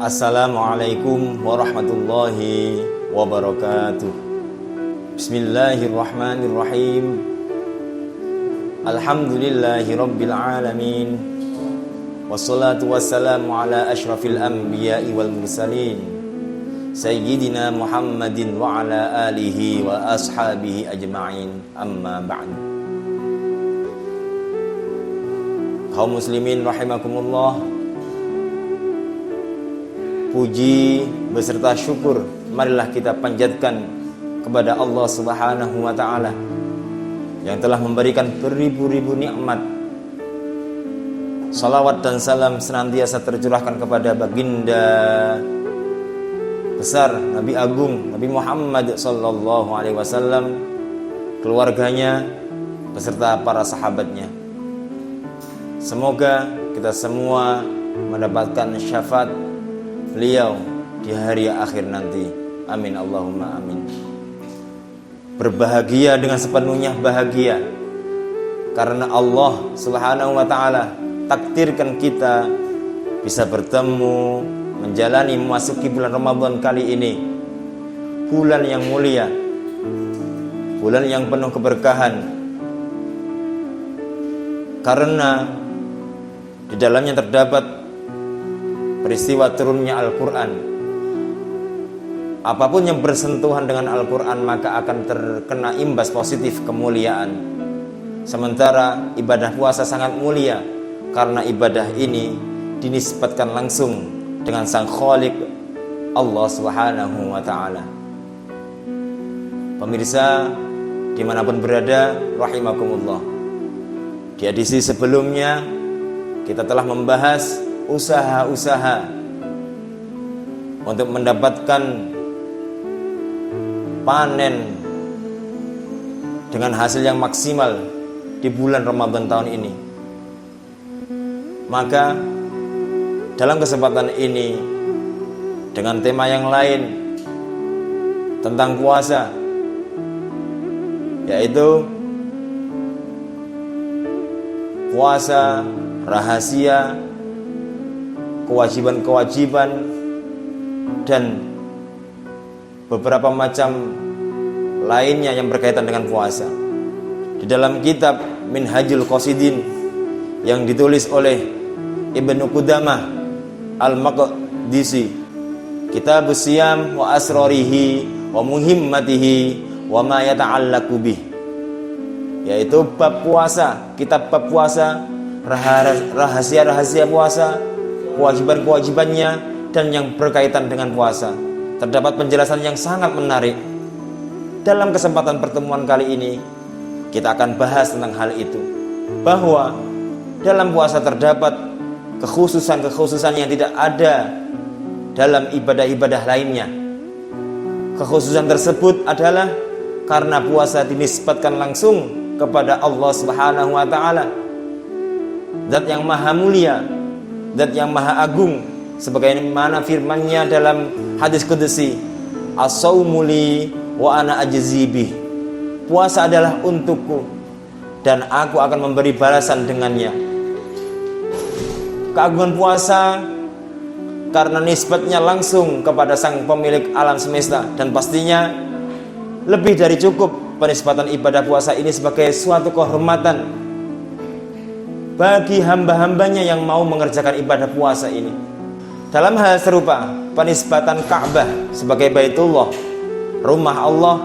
Assalamualaikum warahmatullahi wabarakatuh. Bismillahirrahmanirrahim. Alhamdulillahi rabbil alamin. Wassalatu wassalamu ala ashrafil anbiya'i wal mursalin Sayyidina Muhammadin wa ala alihi wa ashabihi ajma'in. Amma ba'du. Kaum muslimin rahimakumullah, puji beserta syukur marilah kita panjatkan kepada Allah Subhanahu wa ta'ala yang telah memberikan beribu-ribu nikmat. Salawat dan salam senantiasa tercurahkan kepada baginda besar Nabi Agung Nabi Muhammad sallallahu alaihi wasallam, keluarganya beserta para sahabatnya. Semoga kita semua mendapatkan syafaat beliau di hari akhir nanti. Amin Allahumma amin. Berbahagia dengan sepenuhnya bahagia karena Allah Subhanahu wa ta'ala takdirkan kita bisa bertemu, menjalani memasuki bulan Ramadan kali ini. Bulan yang mulia, bulan yang penuh keberkahan, karena di dalamnya terdapat peristiwa turunnya Al-Quran. Apapun yang bersentuhan dengan Al-Quran maka akan terkena imbas positif kemuliaan. Sementara ibadah puasa sangat mulia karena ibadah ini dinisbatkan langsung dengan Sang Khaliq Allah Subhanahu wa ta'ala. Pemirsa dimanapun berada rahimakumullah, di edisi sebelumnya kita telah membahas usaha-usaha untuk mendapatkan panen dengan hasil yang maksimal di bulan Ramadan tahun ini. Maka dalam kesempatan ini dengan tema yang lain tentang puasa, yaitu puasa rahasia, kewajiban-kewajiban dan beberapa macam lainnya yang berkaitan dengan puasa. Di dalam kitab Minhajul Qasidin yang ditulis oleh Ibnu Qudamah Al-Maqdisi, Kitab Siyam wa Asrarihi wa Muhimmatihi wa ma yata'allaqu bih, yaitu bab puasa, kitab bab puasa, rahasia-rahasia puasa, kewajiban-kewajibannya dan yang berkaitan dengan puasa. Terdapat penjelasan yang sangat menarik. Dalam kesempatan pertemuan kali ini kita akan bahas tentang hal itu, bahwa dalam puasa terdapat kekhususan-kekhususan yang tidak ada dalam ibadah-ibadah lainnya. Kekhususan tersebut adalah karena puasa dinisbatkan langsung kepada Allah Subhanahu wa ta'ala, Zat yang maha mulia, Zat yang maha agung, sebagaimana firman-Nya dalam hadis qudsi, as-saumu li wa ana ajzi bih. Puasa adalah untukku dan aku akan memberi balasan dengannya. Keagungan puasa karena nisbatnya langsung kepada Sang Pemilik alam semesta, dan pastinya lebih dari cukup penisbatan ibadah puasa ini sebagai suatu kehormatan bagi hamba-hambanya yang mau mengerjakan ibadah puasa ini. Dalam hal serupa, penisbatan Ka'bah sebagai Baitullah, rumah Allah,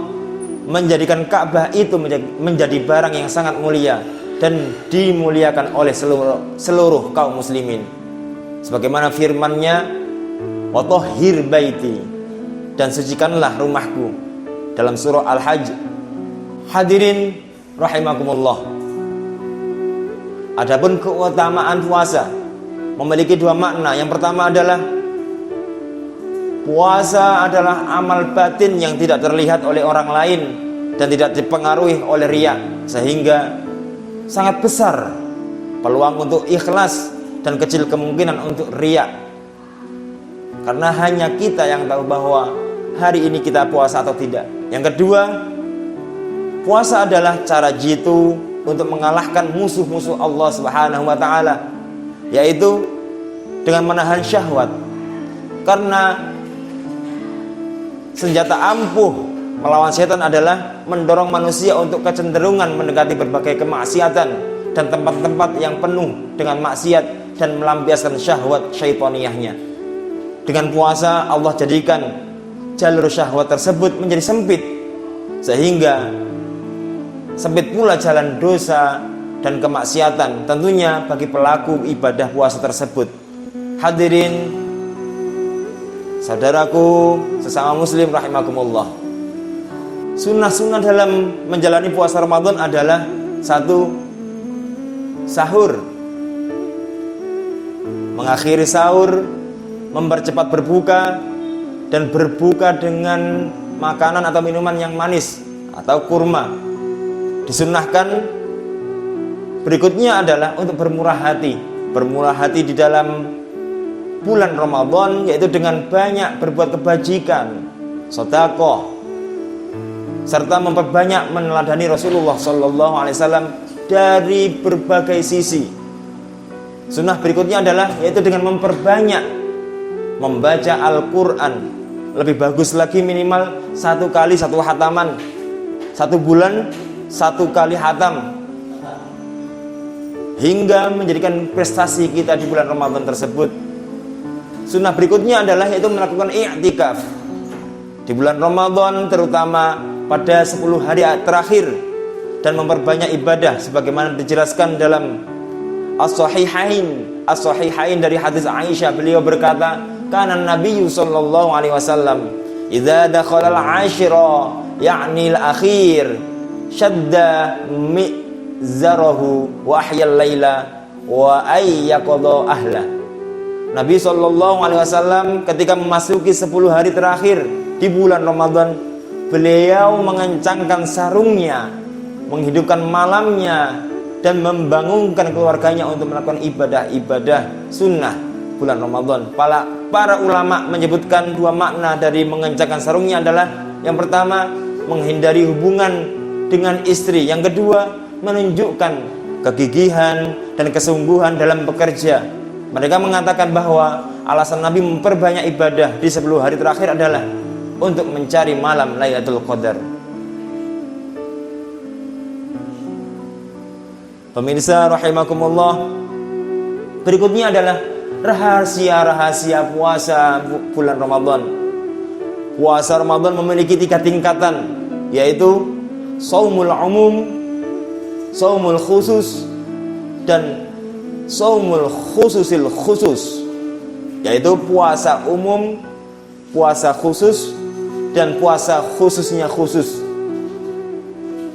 menjadikan Ka'bah itu menjadi barang yang sangat mulia dan dimuliakan oleh seluruh kaum muslimin. Sebagaimana firman-Nya, wa tahhir baiti, dan sucikanlah rumahku, dalam surah Al-Hajj. Hadirin rahimakumullah, adapun keutamaan puasa memiliki dua makna. Yang pertama adalah puasa adalah amal batin yang tidak terlihat oleh orang lain dan tidak dipengaruhi oleh riya, sehingga sangat besar peluang untuk ikhlas dan kecil kemungkinan untuk riya, karena hanya kita yang tahu bahwa hari ini kita puasa atau tidak. Yang kedua, puasa adalah cara jitu untuk mengalahkan musuh-musuh Allah Subhanahu wa ta'ala, yaitu dengan menahan syahwat. Karena senjata ampuh melawan setan adalah mendorong manusia untuk kecenderungan mendekati berbagai kemaksiatan dan tempat-tempat yang penuh dengan maksiat dan melampiaskan syahwat syaitaniyahnya. Dengan puasa Allah jadikan jalur syahwat tersebut menjadi sempit, sehingga sempit pula jalan dosa dan kemaksiatan tentunya bagi pelaku ibadah puasa tersebut. Hadirin saudaraku sesama muslim rahimakumullah, sunnah-sunnah dalam menjalani puasa Ramadan adalah: 1. Sahur. Mengakhiri sahur, mempercepat berbuka, dan berbuka dengan makanan atau minuman yang manis atau kurma. Disunnahkan berikutnya adalah untuk bermurah hati. Bermurah hati di dalam bulan Ramadan, yaitu dengan banyak berbuat kebajikan, sedekah, serta memperbanyak meneladani Rasulullah SAW dari berbagai sisi. Sunnah berikutnya adalah yaitu dengan memperbanyak membaca Al-Quran. Lebih bagus lagi minimal 1 kali 1 hataman, 1 bulan 1 kali hatam, hingga menjadikan prestasi kita di bulan Ramadan tersebut. Sunnah berikutnya adalah yaitu melakukan i'tikaf di bulan Ramadan, terutama pada 10 hari terakhir, dan memperbanyak ibadah sebagaimana dijelaskan dalam As-Sahihain dari hadis Aisyah. Beliau berkata, kana Nabiyyu sallallahu alaihi wasallam idza dakhala al-ashra ya'ni al-akhir shadda mizarahu wa ahya al-laila wa ayyaqadha ahla. Nabi sallallahu alaihi wasallam ketika memasuki 10 hari terakhir di bulan Ramadan, beliau mengencangkan sarungnya, menghidupkan malamnya, dan membangunkan keluarganya untuk melakukan ibadah-ibadah sunnah bulan Ramadan. Para ulama menyebutkan 2 makna dari mengencangkan sarungnya adalah: yang pertama, menghindari hubungan dengan istri; yang kedua, menunjukkan kegigihan dan kesungguhan dalam bekerja. Mereka mengatakan bahwa alasan Nabi memperbanyak ibadah di 10 hari terakhir adalah untuk mencari malam Lailatul Qadar. Pemirsa rahimakumullah, berikutnya adalah rahasia-rahasia puasa bulan Ramadan. Puasa Ramadan memiliki 3 tingkatan, yaitu shaumul umum, shaumul khusus, dan shaumul khususil khusus, yaitu puasa umum, puasa khusus, dan puasa khususnya khusus.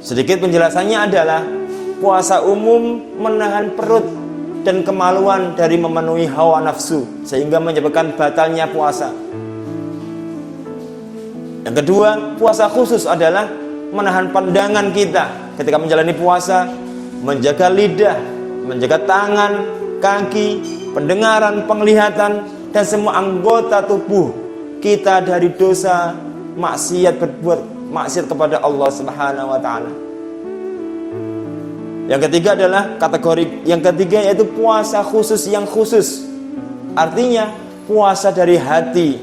Sedikit penjelasannya adalah: puasa umum menahan perut dan kemaluan dari memenuhi hawa nafsu, sehingga menyebabkan batalnya puasa. Yang kedua, puasa khusus adalah menahan pandangan kita ketika menjalani puasa, menjaga lidah, menjaga tangan, kaki, pendengaran, penglihatan, dan semua anggota tubuh kita dari dosa maksiat, berbuat maksiat kepada Allah Subhanahu wa taala. Yang ketiga adalah kategori yang ketiga, yaitu puasa khusus yang khusus. Artinya puasa dari hati,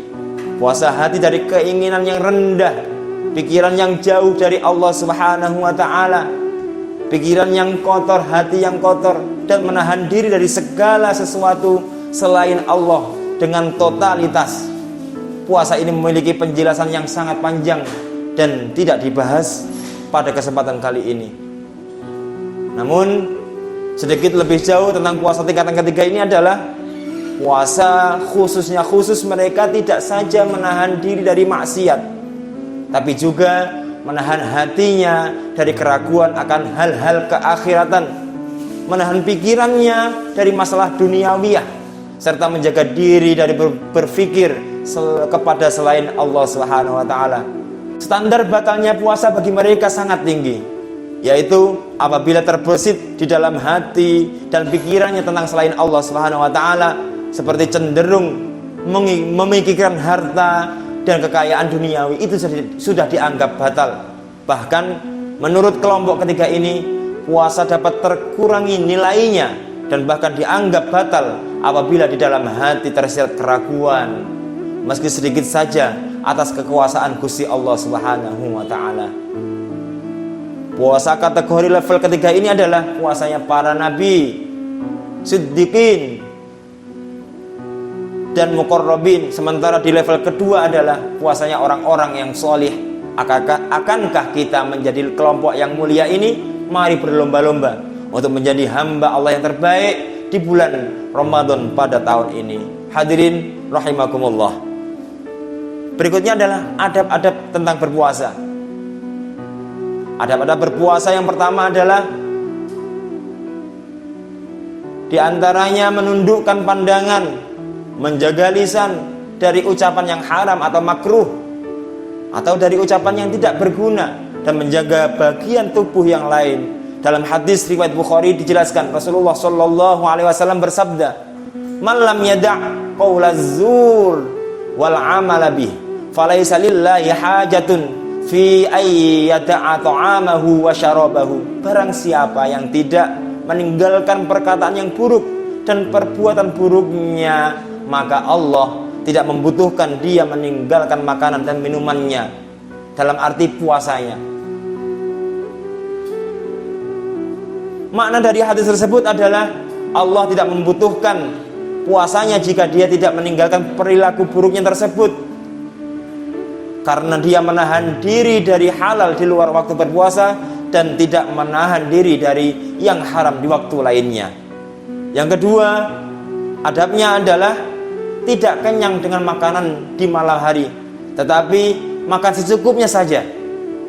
puasa hati dari keinginan yang rendah, pikiran yang jauh dari Allah Subhanahu wa taala, pikiran yang kotor, hati yang kotor, dan menahan diri dari segala sesuatu selain Allah dengan totalitas. Puasa ini memiliki penjelasan yang sangat panjang dan tidak dibahas pada kesempatan kali ini. Namun sedikit lebih jauh tentang puasa tingkatan ketiga ini adalah puasa khususnya khusus. Mereka tidak saja menahan diri dari maksiat, tapi juga menahan hatinya dari keraguan akan hal-hal keakhiratan, menahan pikirannya dari masalah duniawiyah, serta menjaga diri dari berpikir kepada selain Allah Subhanahu wa taala. Standar batalnya puasa bagi mereka sangat tinggi, yaitu apabila terbesit di dalam hati dan pikirannya tentang selain Allah Subhanahu wa taala, seperti cenderung memikirkan harta dan kekayaan duniawi, itu sudah dianggap batal. Bahkan menurut kelompok ketiga ini, puasa dapat terkurangi nilainya dan bahkan dianggap batal apabila di dalam hati tersirat keraguan, meski sedikit saja atas kekuasaan Gusti Allah Subhanahu wa taala. Puasa kategori level ketiga ini adalah puasanya para nabi, siddiqin, dan muqarrabin. Sementara di level kedua adalah puasanya orang-orang yang solih. Akankah kita menjadi kelompok yang mulia ini? Mari berlomba-lomba untuk menjadi hamba Allah yang terbaik di bulan Ramadan pada tahun ini. Hadirin rahimakumullah. Berikutnya adalah adab-adab tentang berpuasa. Adab-adab berpuasa yang pertama adalah di antaranya menundukkan pandangan, menjaga lisan dari ucapan yang haram atau makruh, atau dari ucapan yang tidak berguna, dan menjaga bagian tubuh yang lain. Dalam hadis riwayat Bukhari dijelaskan, Rasulullah Shallallahu Alaihi Wasallam bersabda, "Man lam yada' qaulaz zur wal amala bih, falaysa lillahi hajatun fi ay yada'a ta'amahu wa syarabahu." Barang siapa yang tidak meninggalkan perkataan yang buruk dan perbuatan buruknya, maka Allah tidak membutuhkan dia meninggalkan makanan dan minumannya, dalam arti puasanya. Makna dari hadis tersebut adalah Allah tidak membutuhkan puasanya jika dia tidak meninggalkan perilaku buruknya tersebut, karena dia menahan diri dari halal di luar waktu berpuasa dan tidak menahan diri dari yang haram di waktu lainnya. Yang kedua, adabnya adalah tidak kenyang dengan makanan di malam hari, tetapi makan secukupnya saja.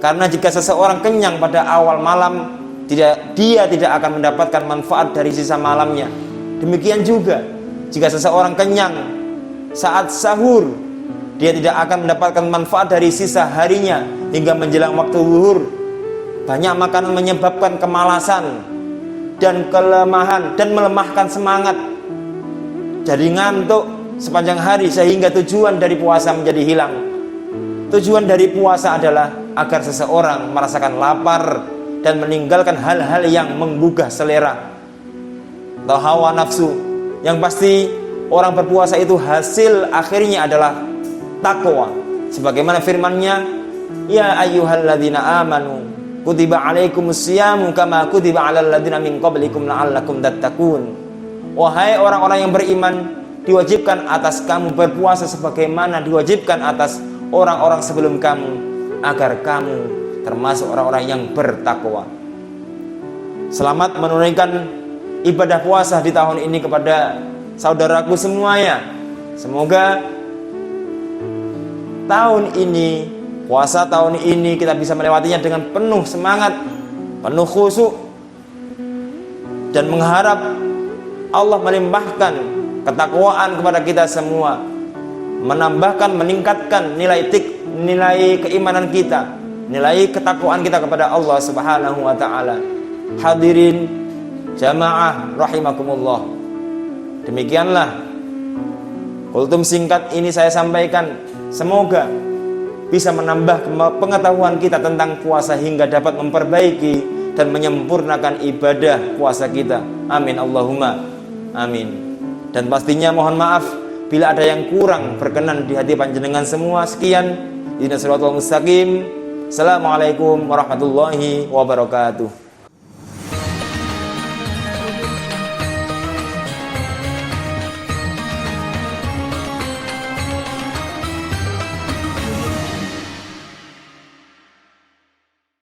Karena jika seseorang kenyang pada awal malam, dia tidak akan mendapatkan manfaat dari sisa malamnya. Demikian juga jika seseorang kenyang saat sahur, dia tidak akan mendapatkan manfaat dari sisa harinya hingga menjelang waktu zuhur. Banyak makanan menyebabkan kemalasan dan kelemahan dan melemahkan semangat, jadi ngantuk sepanjang hari, sehingga tujuan dari puasa menjadi hilang. Tujuan dari puasa adalah agar seseorang merasakan lapar dan meninggalkan hal-hal yang menggugah selera atau hawa nafsu. Yang pasti orang berpuasa itu hasil akhirnya adalah takwa, sebagaimana firman-Nya, "Ya ayyuhalladzina amanu kutiba alaikumusyamu kama kutiba alal ladzina min qablikum la'allakum tattaqun." Wahai orang-orang yang beriman, diwajibkan atas kamu berpuasa sebagaimana diwajibkan atas orang-orang sebelum kamu, agar kamu termasuk orang-orang yang bertakwa. Selamat menunaikan ibadah puasa di tahun ini kepada saudaraku semuanya. Semoga tahun ini, puasa tahun ini, kita bisa melewatinya dengan penuh semangat, penuh khusyuk, dan mengharap Allah melimpahkan ketakwaan kepada kita semua, menambahkan, meningkatkan nilai keimanan kita, nilai ketakwaan kita kepada Allah Subhanahu wa taala. Hadirin jamaah rahimakumullah. Demikianlah kultum singkat ini saya sampaikan. Semoga bisa menambah pengetahuan kita tentang puasa hingga dapat memperbaiki dan menyempurnakan ibadah puasa kita. Amin Allahumma amin. Dan pastinya mohon maaf bila ada yang kurang berkenan di hati panjenengan semua. Sekian, ihdinas siratal mustaqim. Assalamualaikum warahmatullahi wabarakatuh.